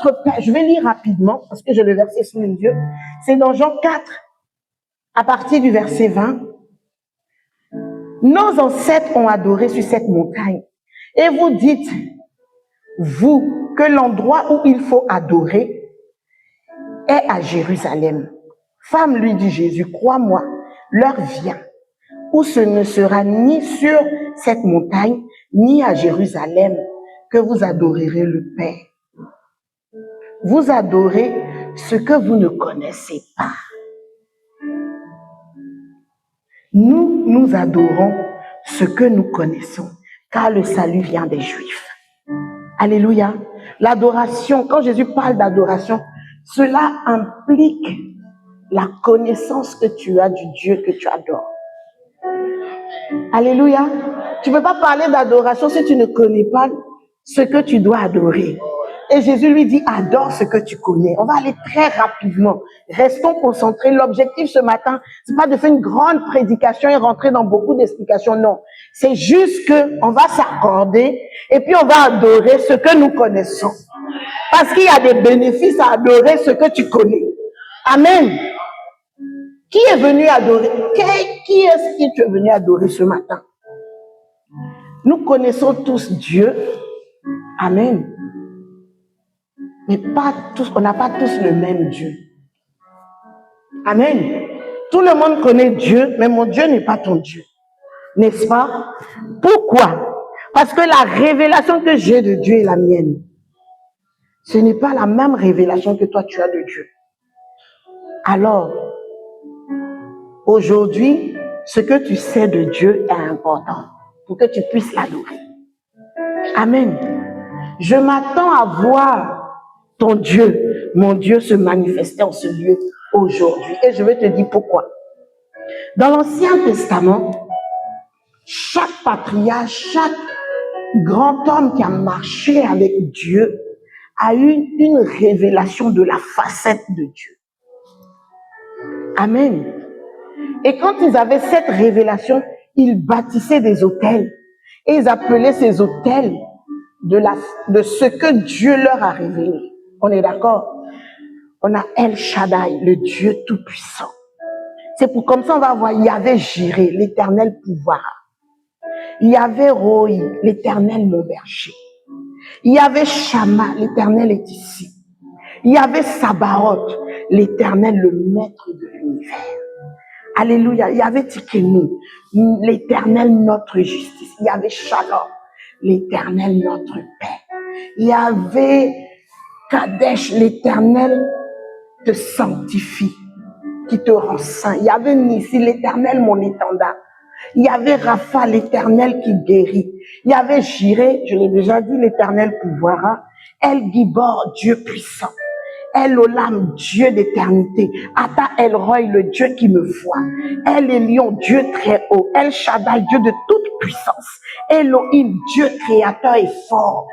notre Père, je vais lire rapidement parce que j'ai le verset sous les yeux. C'est dans Jean 4, à partir du verset 20. Nos ancêtres ont adoré sur cette montagne. Et vous dites, vous, que l'endroit où il faut adorer est à Jérusalem. Femme, lui dit Jésus, crois-moi, l'heure vient où ce ne sera ni sur cette montagne, ni à Jérusalem que vous adorerez le Père. Vous adorez ce que vous ne connaissez pas. Nous adorons ce que nous connaissons, car le salut vient des Juifs. Alléluia. L'adoration, quand Jésus parle d'adoration, cela implique la connaissance que tu as du Dieu que tu adores. Alléluia. Tu ne peux pas parler d'adoration si tu ne connais pas ce que tu dois adorer. Et Jésus lui dit, adore ce que tu connais. On va aller très rapidement. Restons concentrés. L'objectif ce matin, c'est pas de faire une grande prédication et rentrer dans beaucoup d'explications. Non. C'est juste qu'on va s'accorder et puis on va adorer ce que nous connaissons. Parce qu'il y a des bénéfices à adorer ce que tu connais. Amen. Qui est venu adorer? Qui est-ce que tu es venu adorer ce matin? Nous connaissons tous Dieu. Amen. Mais pas tous, on n'a pas tous le même Dieu. Amen. Tout le monde connaît Dieu, mais mon Dieu n'est pas ton Dieu. N'est-ce pas? Pourquoi? Parce que la révélation que j'ai de Dieu est la mienne. Ce n'est pas la même révélation que toi tu as de Dieu. Alors, aujourd'hui, ce que tu sais de Dieu est important pour que tu puisses l'adorer. Amen. Je m'attends à voir ton Dieu, mon Dieu, se manifester en ce lieu aujourd'hui. Et je vais te dire pourquoi. Dans l'Ancien Testament, chaque patriarche, chaque grand homme qui a marché avec Dieu a eu une révélation de la facette de Dieu. Amen. Et quand ils avaient cette révélation, ils bâtissaient des autels. Et ils appelaient ces autels de ce que Dieu leur a révélé. On est d'accord? On a El Shaddai, le Dieu tout-puissant. C'est pour comme ça on va voir, il y avait Jireh, l'éternel pouvoir. Il y avait Roi, l'éternel mon berger. Il y avait Shama, l'éternel est ici. Il y avait Sabaoth, l'éternel, le maître de l'univers. Alléluia. Il y avait Tikenu, l'éternel notre justice. Il y avait Shalom, l'éternel notre paix. Il y avait Kadesh, l'éternel te sanctifie, qui te rend saint. Il y avait Nissi, l'éternel mon étendard. Il y avait Rapha, l'éternel qui guérit. Il y avait Jireh, je l'ai déjà dit, l'éternel pouvoir. El Gibor, Dieu puissant. El Olam, Dieu d'éternité. Ata El Roy, le Dieu qui me voit. El Elion, Dieu très haut. El Shaddai, Dieu de toute puissance. Elohim, Dieu créateur et fort.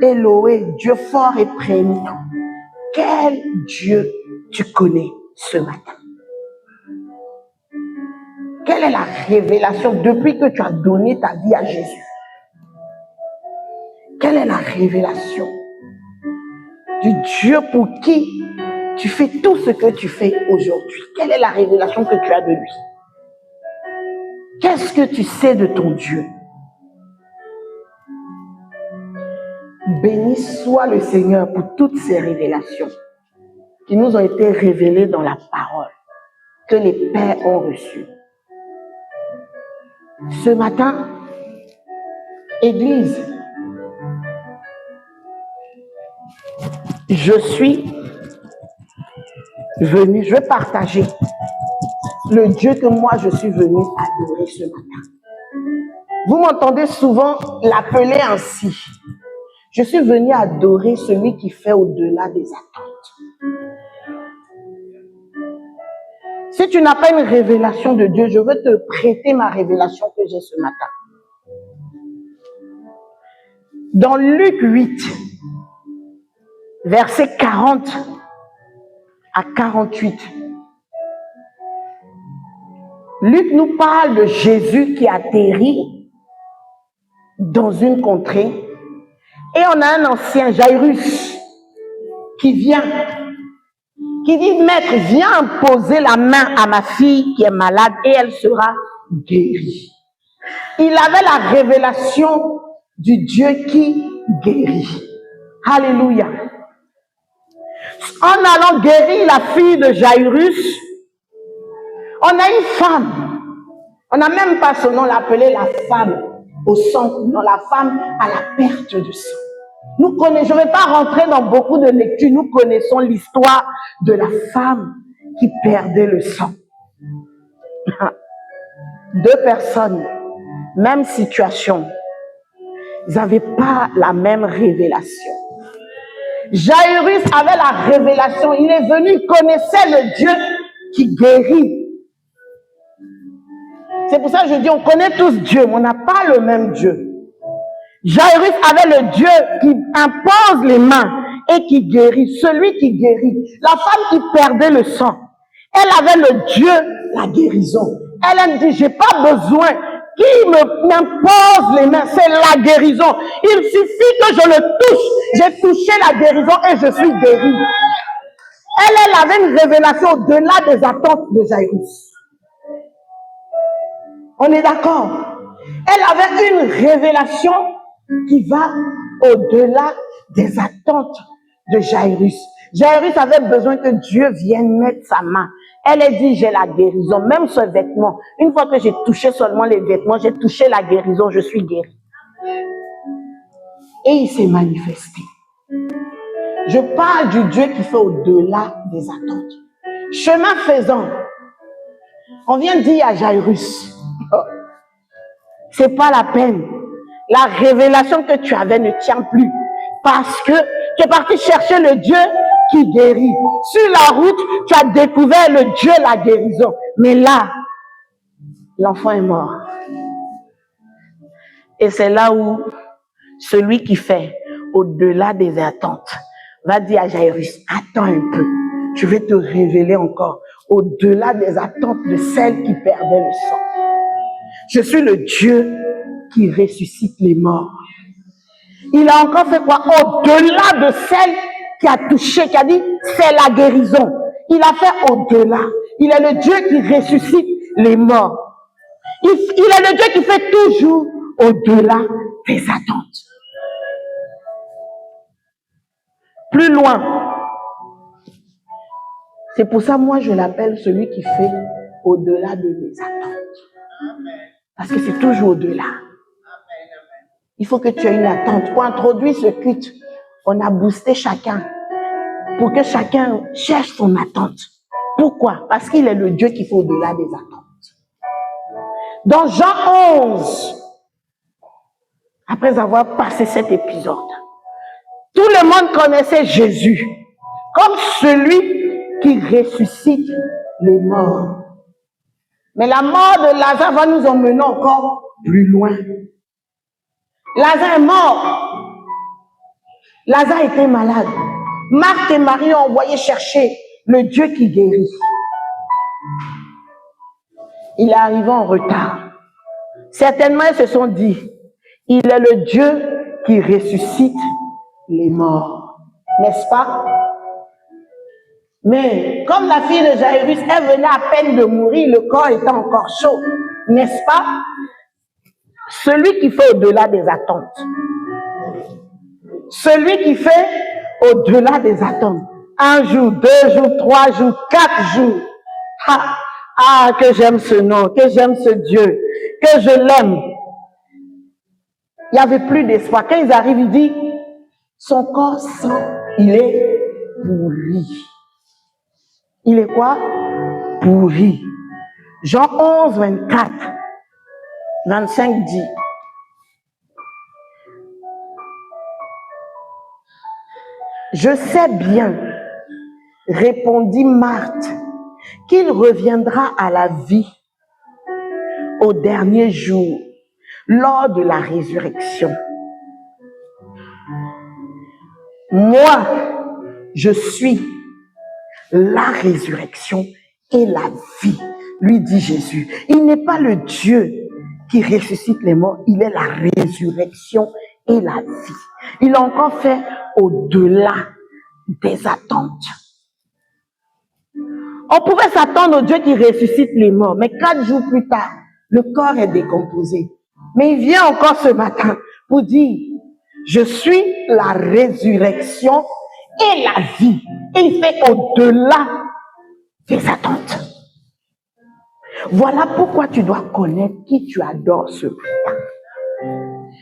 Elohé, Dieu fort et prééminent. Quel Dieu tu connais ce matin? Quelle est la révélation depuis que tu as donné ta vie à Jésus? Quelle est la révélation du Dieu pour qui tu fais tout ce que tu fais aujourd'hui? Quelle est la révélation que tu as de lui? Qu'est-ce que tu sais de ton Dieu? Béni soit le Seigneur pour toutes ces révélations qui nous ont été révélées dans la parole que les pères ont reçue. Ce matin, Église, je suis venu, je vais partager le Dieu que moi je suis venu adorer ce matin. Vous m'entendez souvent l'appeler ainsi. Je suis venu adorer celui qui fait au-delà des attentes. Si tu n'as pas une révélation de Dieu, je veux te prêter ma révélation que j'ai ce matin. Dans Luc 8, versets 40 à 48, Luc nous parle de Jésus qui atterrit dans une contrée et on a un ancien, Jairus. qui vient, qui dit, maître, viens poser la main à ma fille qui est malade et elle sera guérie. Il avait la révélation du Dieu qui guérit. Alléluia. En allant guérir la fille de Jairus, on a une femme. On n'a même pas son nom, l'appelait la femme au sang, non, la femme à la perte de sang. Nous connaissons, je ne vais pas rentrer dans beaucoup de lectures, nous connaissons l'histoire de la femme qui perdait le sang. Deux personnes, même situation, ils n'avaient pas la même révélation. Jairus avait la révélation, il est venu, il connaissait le Dieu qui guérit. C'est pour ça que je dis, on connaît tous Dieu, mais on n'a pas le même Dieu. Jairus avait le Dieu qui impose les mains et qui guérit, celui qui guérit. La femme qui perdait le sang, elle avait le Dieu, la guérison. Elle dit, j'ai pas besoin qu'il m'impose les mains, c'est la guérison. Il suffit que je le touche. J'ai touché la guérison et je suis guérie. Elle avait une révélation au-delà des attentes de Jairus. On est d'accord? Elle avait une révélation qui va au-delà des attentes de Jairus. Jairus avait besoin que Dieu vienne mettre sa main. Elle a dit, j'ai la guérison, même ce vêtement. Une fois que j'ai touché seulement les vêtements, j'ai touché la guérison, je suis guérie. Et il s'est manifesté. Je parle du Dieu qui fait au-delà des attentes. Chemin faisant, on vient de dire à Jairus, c'est pas la peine. La révélation que tu avais ne tient plus. Parce que tu es parti chercher le Dieu qui guérit. Sur la route, tu as découvert le Dieu, la guérison. Mais là, l'enfant est mort. Et c'est là où celui qui fait au-delà des attentes va dire à Jairus, attends un peu. Je vais te révéler encore au-delà des attentes de celle qui perdait le sang. Je suis le Dieu qui ressuscite les morts. Il a encore fait quoi? Au-delà de celle qui a touché, qui a dit, c'est la guérison. Il a fait au-delà. Il est le Dieu qui ressuscite les morts. Il est le Dieu qui fait toujours au-delà des attentes. Plus loin. C'est pour ça, moi, je l'appelle celui qui fait au-delà de mes attentes. Parce que c'est toujours au-delà. Il faut que tu aies une attente. Pour introduire ce culte, on a boosté chacun pour que chacun cherche son attente. Pourquoi? Parce qu'il est le Dieu qui fait au-delà des attentes. Dans Jean 11, après avoir passé cet épisode, tout le monde connaissait Jésus comme celui qui ressuscite les morts. Mais la mort de Lazare va nous emmener encore plus loin. Lazare est mort. Lazare était malade. Marthe et Marie ont envoyé chercher le Dieu qui guérit. Il est arrivé en retard. Certainement, ils se sont dit, il est le Dieu qui ressuscite les morts. N'est-ce pas? Mais comme la fille de Jairus, elle venait à peine de mourir, le corps était encore chaud. N'est-ce pas? Celui qui fait au-delà des attentes. Celui qui fait au-delà des attentes. 1 jour, 2 jours, 3 jours, 4 jours. Ah, que j'aime ce nom, que j'aime ce Dieu, que je l'aime. Il n'y avait plus d'espoir. Quand ils arrivent, il dit, son corps sent, il est pourri. Il est quoi? Pourri. Jean 11, 24, 25 dit, je sais bien, répondit Marthe, qu'il reviendra à la vie au dernier jour, lors de la résurrection. Moi, je suis la résurrection et la vie, lui dit Jésus. Il n'est pas le Dieu qui ressuscite les morts, il est la résurrection et la vie. Il a encore fait au-delà des attentes. On pouvait s'attendre au Dieu qui ressuscite les morts, mais 4 jours plus tard, le corps est décomposé. Mais il vient encore ce matin pour dire, je suis la résurrection et la vie. Et il fait au-delà des attentes. Voilà pourquoi tu dois connaître qui tu adores ce matin.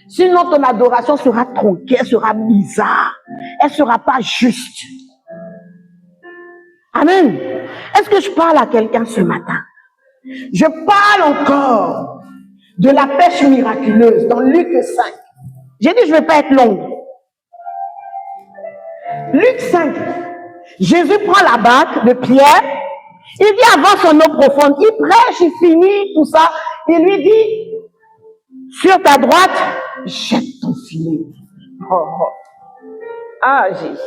Sinon, ton adoration sera tronquée, elle sera bizarre, elle ne sera pas juste. Amen. Est-ce que je parle à quelqu'un ce matin? Je parle encore de la pêche miraculeuse dans Luc 5. J'ai dit, je ne vais pas être longue. Luc 5, Jésus prend la barque de Pierre, il dit avant son eau profonde, il prêche, il finit tout ça, il lui dit, sur ta droite, jette ton filet. Oh, oh. Ah, Jésus.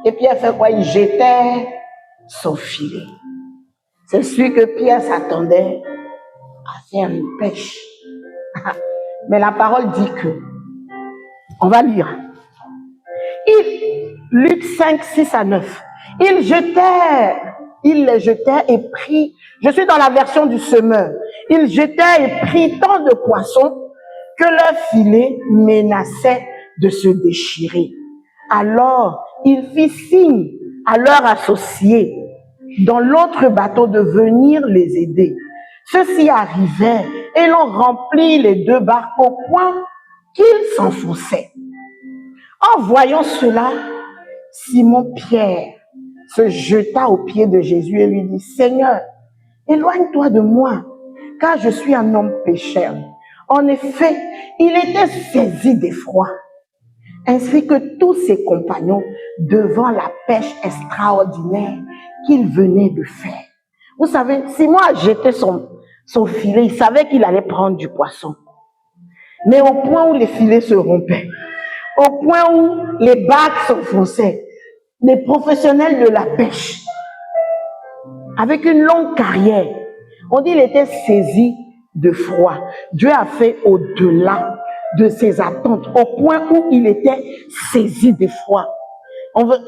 Et Pierre fait quoi? Il jetait son filet. C'est sûr que Pierre s'attendait à faire une pêche. Mais la parole dit que, on va lire. Luc 5, 6 à 9. Il les jetait et prit, je suis dans la version du semeur, il jetait et prit tant de poissons que leur filet menaçait de se déchirer. Alors, il fit signe à leurs associés dans l'autre bateau de venir les aider. Ceux-ci arrivèrent et l'on remplit les 2 barques au point qu'ils s'enfonçaient. En voyant cela, Simon-Pierre se jeta aux pieds de Jésus et lui dit, Seigneur, éloigne-toi de moi, car je suis un homme pécheur. En effet, il était saisi d'effroi, ainsi que tous ses compagnons, devant la pêche extraordinaire qu'il venait de faire. Vous savez, Simon a jeté son filet, il savait qu'il allait prendre du poisson. Mais au point où les filets se rompaient, au point où les barques s'enfonçaient, les professionnels de la pêche, avec une longue carrière, on dit qu'il était saisi de froid. Dieu a fait au-delà de ses attentes, au point où il était saisi de froid.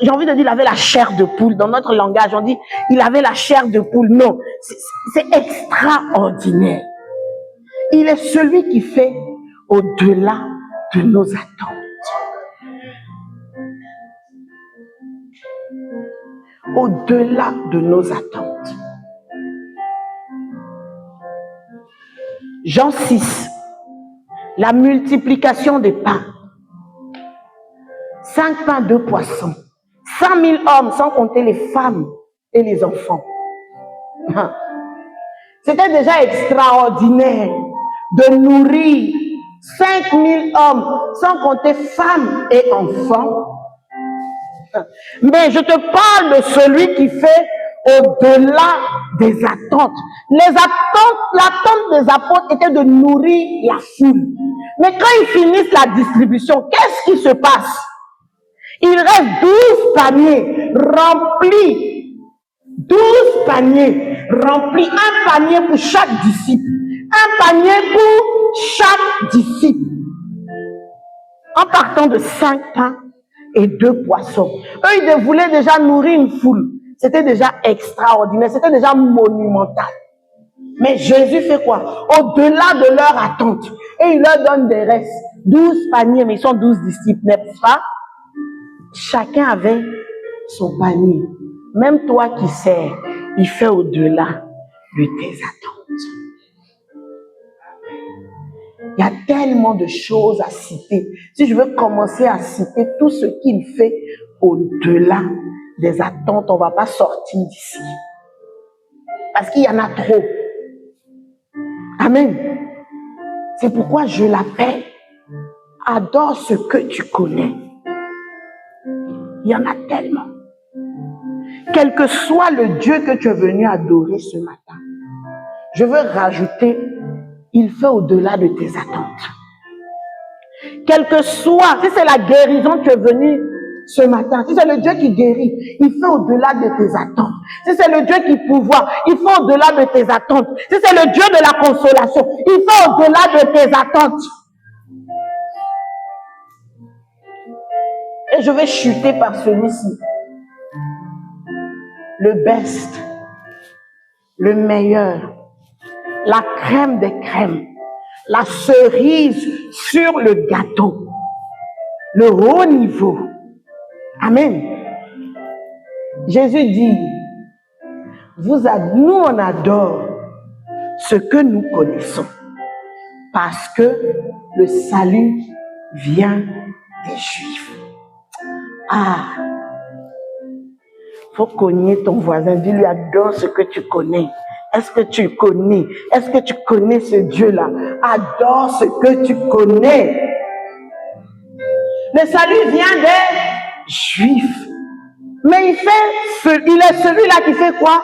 J'ai envie de dire, il avait la chair de poule. Dans notre langage, on dit, il avait la chair de poule. Non, c'est extraordinaire. Il est celui qui fait au-delà de nos attentes. Au-delà de nos attentes. Jean 6, la multiplication des pains. 5 pains, 2 poissons. 100 000 hommes, sans compter les femmes et les enfants. C'était déjà extraordinaire de nourrir 5 000 hommes, sans compter femmes et enfants. Mais je te parle de celui qui fait au-delà des attentes. L'attente des apôtres était de nourrir la foule. Mais quand ils finissent la distribution, qu'est-ce qui se passe? Il reste 12 paniers remplis. 12 paniers remplis. Un panier pour chaque disciple. Un panier pour chaque disciple. En partant de 5 pains et 2 poissons. Eux, ils voulaient déjà nourrir une foule. C'était déjà extraordinaire. C'était déjà monumental. Mais Jésus fait quoi? Au-delà de leur attente. Et il leur donne des restes. 12 paniers, mais ils sont 12 disciples, n'est-ce pas? Chacun avait son panier. Même toi qui sers, il fait au-delà de tes attentes. Il y a tellement de choses à citer. Si je veux commencer à citer tout ce qu'il fait au-delà des attentes, on ne va pas sortir d'ici. Parce qu'il y en a trop. Amen. C'est pourquoi je l'appelle adore ce que tu connais. Il y en a tellement. Quel que soit le Dieu que tu es venu adorer ce matin, je veux rajouter, il fait au-delà de tes attentes. Quel que soit, si c'est la guérison que tu es venu ce matin, si c'est le Dieu qui guérit, il fait au-delà de tes attentes. Si c'est le Dieu qui pourvoit, il fait au-delà de tes attentes. Si c'est le Dieu de la consolation, il fait au-delà de tes attentes. et je vais chuter par celui-ci. Le best, le meilleur, la crème des crèmes, la cerise sur le gâteau, le haut niveau. Amen. Jésus dit, nous on adore ce que nous connaissons parce que le salut vient des Juifs. Ah, faut cogner ton voisin, dis-lui adore ce que tu connais. Est-ce que tu connais? Est-ce que tu connais ce Dieu-là? Adore ce que tu connais. Le salut vient des Juifs. Mais il est celui-là qui fait quoi?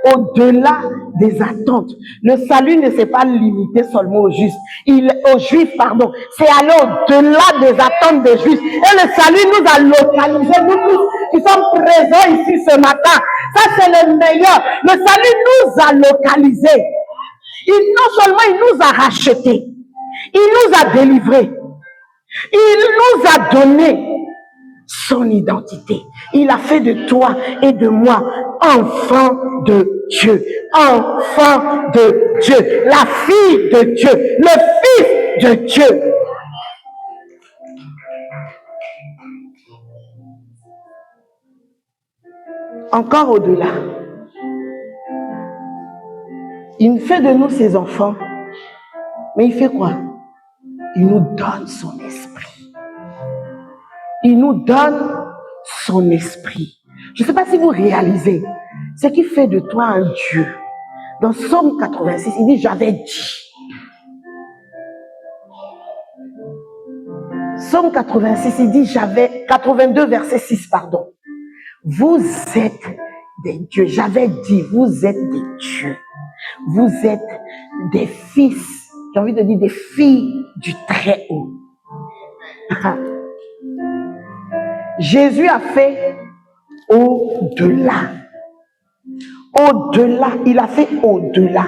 Au-delà des attentes. Le salut ne s'est pas limité seulement aux Juifs. C'est aller au-delà des attentes des Juifs. Et le salut nous a localisés, nous tous qui sommes présents ici ce matin. Ça, c'est le meilleur. Le salut nous a localisés. Non seulement il nous a rachetés, il nous a délivrés, il nous a donné son identité. Il a fait de toi et de moi enfant de Dieu, enfant de Dieu, la fille de Dieu, le fils de Dieu. Encore au-delà, il fait de nous ses enfants, mais il fait quoi? Il nous donne son esprit. Il nous donne son esprit. Je ne sais pas si vous réalisez ce qui fait de toi un Dieu. Dans Psaume 86, il dit, j'avais dit. Psaume 86, il dit, 82, verset 6, pardon. Vous êtes des dieux. J'avais dit, vous êtes des dieux. Vous êtes des fils. J'ai envie de dire des filles du Très-Haut. Jésus a fait au-delà. Au-delà. Il a fait au-delà.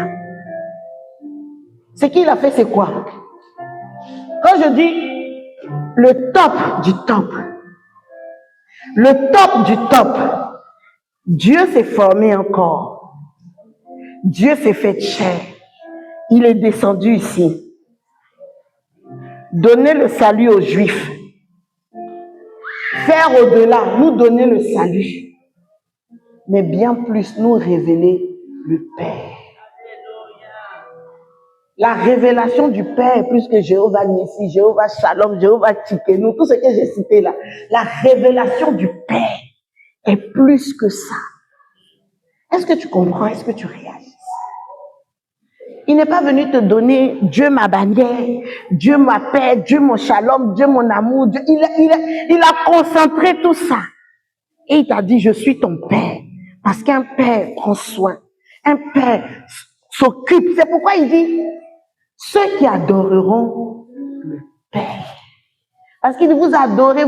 Ce qu'il a fait, c'est quoi? Quand je dis le top du top, le top du top, Dieu s'est formé encore. Dieu s'est fait chair. Il est descendu ici. Donner le salut aux Juifs. Faire au-delà, nous donner le salut. Mais bien plus, nous révéler le Père. La révélation du Père est plus que Jéhovah Nissi, Jéhovah Shalom, Jéhovah Tsikenu, tout ce que j'ai cité là. La révélation du Père est plus que ça. Est-ce que tu comprends? Est-ce que tu réalises? Il n'est pas venu te donner Dieu ma bannière, Dieu ma paix, Dieu mon shalom, Dieu mon amour. Dieu. Il a concentré tout ça. Et il t'a dit, je suis ton Père. Parce qu'un Père prend soin. Un Père s'occupe. C'est pourquoi il dit, ceux qui adoreront le Père. Parce qu'il dit, vous adorez.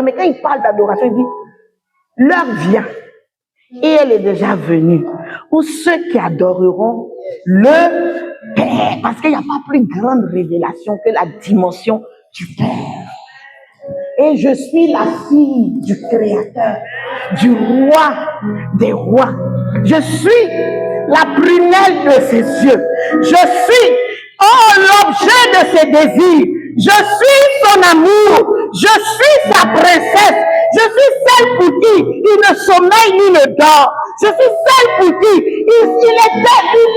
Mais quand il parle d'adoration, il dit, l'heure vient. Et elle est déjà venue. Ou ceux qui adoreront le Père. Parce qu'il n'y a pas plus grande révélation que la dimension du Père. Et je suis la fille du Créateur, du Roi des rois. Je suis la prunelle de ses yeux. Je suis l'objet de ses désirs. Je suis son amour. Je suis sa princesse. Je suis celle pour qui il ne sommeille ni ne dort. Je suis celle pour qui il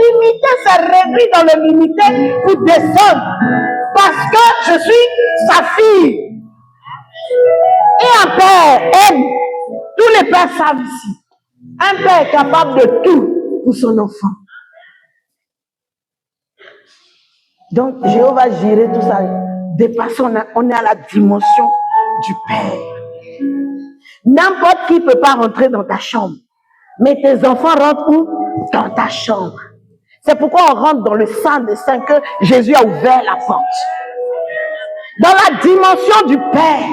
limitait ses rêveries dans le limité pour descendre. Parce que je suis sa fille. Et un père aime. Tous les pères savent ici. Un père est capable de tout pour son enfant. Donc, Jéhovah Jireh, tout ça, dépassons, on est à la dimension du Père. N'importe qui ne peut pas rentrer dans ta chambre. Mais tes enfants rentrent où? Dans ta chambre. C'est pourquoi on rentre dans le sein des saints que Jésus a ouvert la porte. Dans la dimension du Père,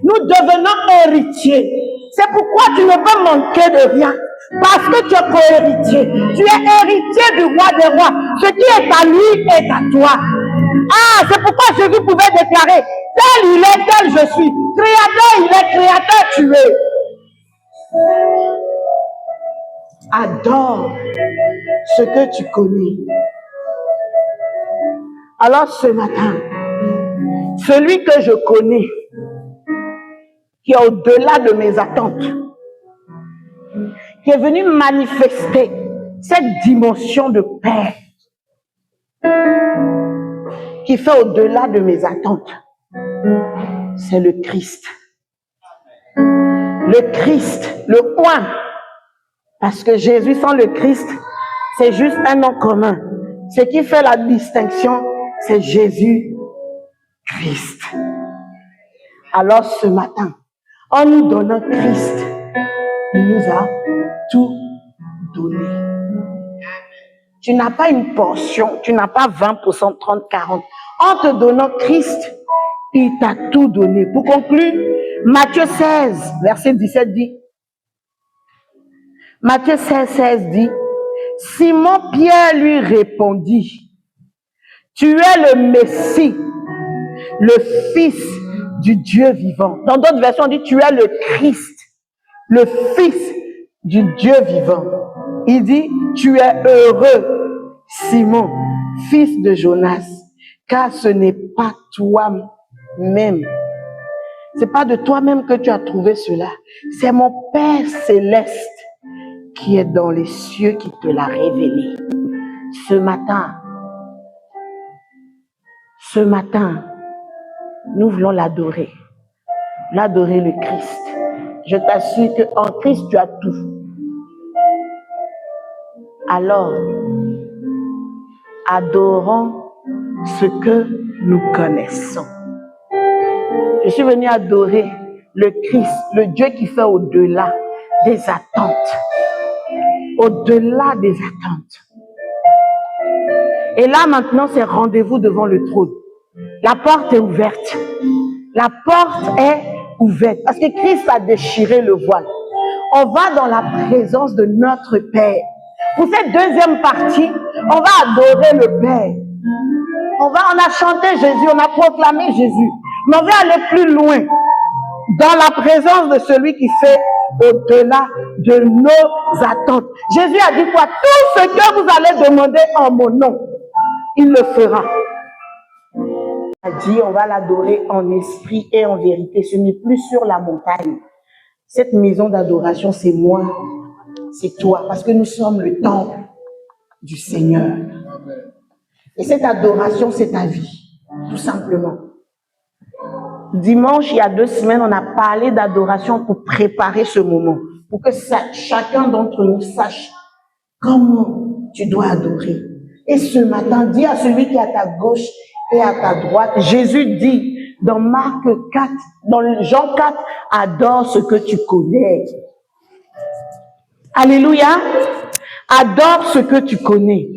nous devenons héritiers. C'est pourquoi tu ne peux manquer de rien. Parce que tu es co-héritier. Tu es héritier du roi des rois. Ce qui est à lui est à toi. Ah, c'est pourquoi Jésus pouvait déclarer, Tel il est, tel je suis. Créateur, il est, créateur, tu es. Adore ce que tu connais. Alors ce matin, celui que je connais, qui est au-delà de mes attentes, qui est venu manifester cette dimension de paix, qui fait au-delà de mes attentes, c'est le Christ. Le Christ, le oint. Parce que Jésus sans le Christ, c'est juste un nom commun. Ce qui fait la distinction, c'est Jésus-Christ. Alors ce matin, en nous donnant Christ, il nous a tout donné. Tu n'as pas une portion, tu n'as pas 20%, 30, 40. En te donnant Christ, il t'a tout donné. Pour conclure, Matthieu 16, verset 17 dit, Matthieu 16, 16 dit, Simon Pierre lui répondit, tu es le Messie, le Fils du Dieu vivant. Dans d'autres versions, on dit, tu es le Christ, le Fils du Dieu vivant. Il dit, tu es heureux, Simon, fils de Jonas, car ce n'est pas toi-même. C'est pas de toi-même que tu as trouvé cela. C'est mon Père céleste qui est dans les cieux qui te l'a révélé. Ce matin, nous voulons l'adorer. L'adorer le Christ. Je t'assure qu'en Christ, tu as tout. Alors, adorons ce que nous connaissons. Je suis venu adorer le Christ, le Dieu qui fait au-delà des attentes. Au-delà des attentes. Et là, maintenant, c'est rendez-vous devant le trône. La porte est ouverte. La porte est ouverte. Parce que Christ a déchiré le voile. On va dans la présence de notre Père. Pour cette deuxième partie, on va adorer le Père. On a chanté Jésus, on a proclamé Jésus. Mais on va aller plus loin. Dans la présence de celui qui fait au-delà de nos attentes. Jésus a dit quoi? Tout ce que vous allez demander en mon nom, il le fera. Il a dit, on va l'adorer en esprit et en vérité. Ce n'est plus sur la montagne. Cette maison d'adoration, c'est moi, c'est toi, parce que nous sommes le temple du Seigneur. Et cette adoration, c'est ta vie, tout simplement. Dimanche, il y a 2 semaines, on a parlé d'adoration pour préparer ce moment, pour que chacun d'entre nous sache comment tu dois adorer. Et ce matin, dis à celui qui est à ta gauche et à ta droite, Jésus dit dans Marc 4, dans Jean 4, adore ce que tu connais. Alléluia. Adore ce que tu connais.